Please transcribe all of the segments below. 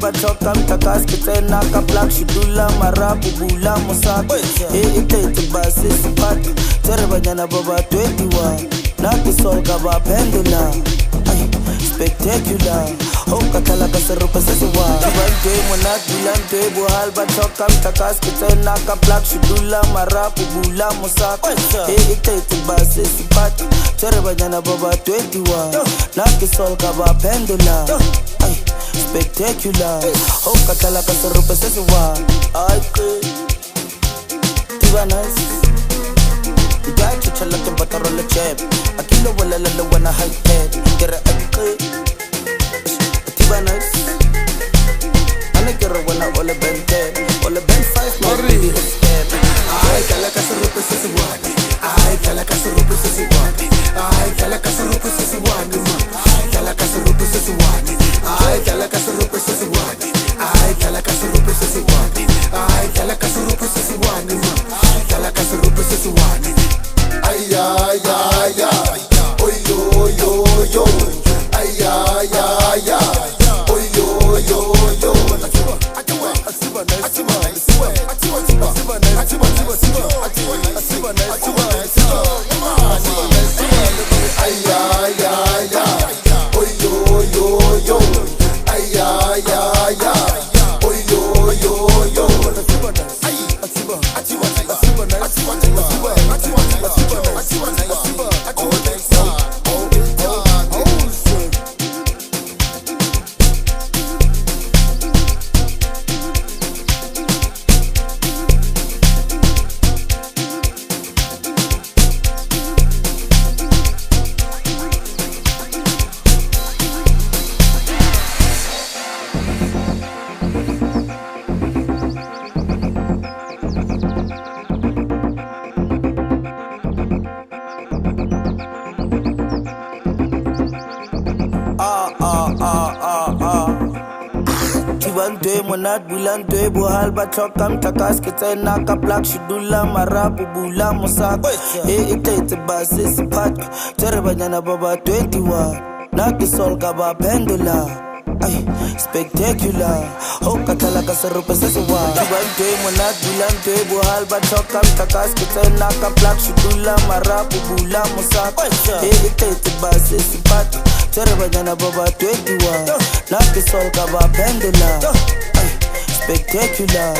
batoka mtakas kitena ka black shidula marapu bula mosaka itete basi sipati tere banyana baba 21 nakisol ka ba pendula ay spectacular katala ka serupa sesiwa kabante mona dilante buhal batoka mtakas kitena ka black shidula marapu bula mosaka itete basi sipati tere banyana baba 21 nakisol ka ba pendula ay spectacular katala ka serupa sesiwa ay tiba nice guy chachala ke batarola chep akilo wala la wana high head kera ay tiba nice ana kera wana ole ben 5 more really step ay kala ka serupa sesiwa ay kala ka serupa sesiwa ay kala ka serupa sesiwa ay kala ka serupa sesiwa ay kala ka serupa sesiwa ay kala ka serupa sesiwa ay kala ka serupa sesiwa ay kala ka serupa sesiwa ay ay ay ay oy yo yo yo ay ay ay ay oy yo yo yo Tibante monat bulante buhal batoka mtakas kitena ka black shidula marapu bula mosaka itete basi sipati tere banyana baba 21 nakisol ka ba pendula ay spectacular katala ka serupa sesiwa tibante monat bulante buhal batoka mtakas kitena ka black shidula marapu bula mosaka itete basi sipati tere banyana baba 21 nakisol ka ba pendula ay spectacular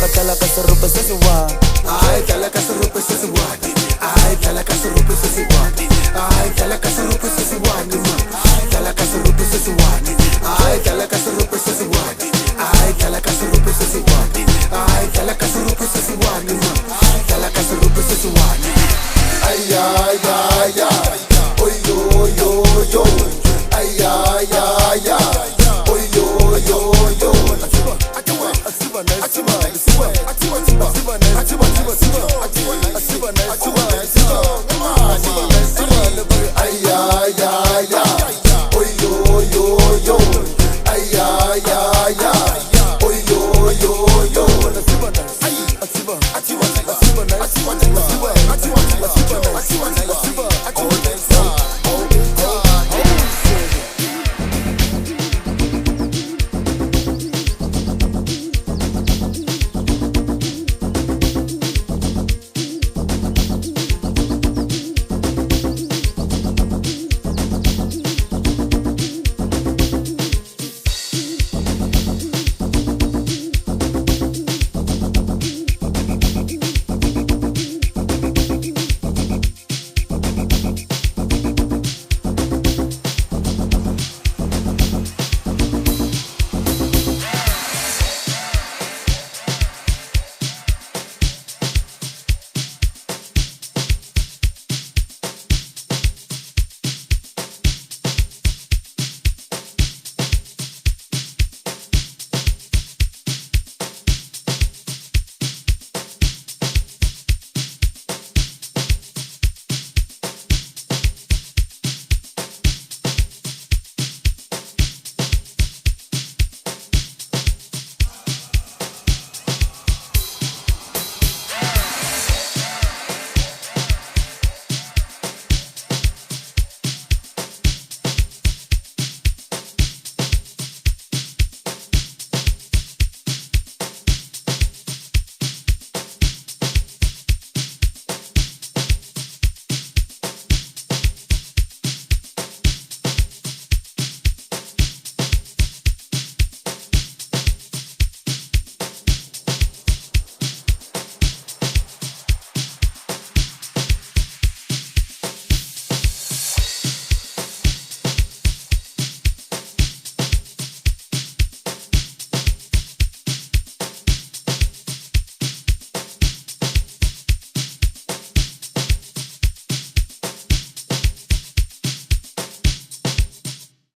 katala ka serupa sesiwa ay kala ka serupa sesiwa ay kala ka serupa sesiwa ay kala ka serupa sesiwa ay kala ka serupa sesiwa ay kala ka serupa sesiwa ay kala ka serupa sesiwa ay kala ka serupa sesiwa ay kala ka serupa sesiwa ay ay ay ay oy yo yo yo ay ay ay ay oy yo yo yo atiba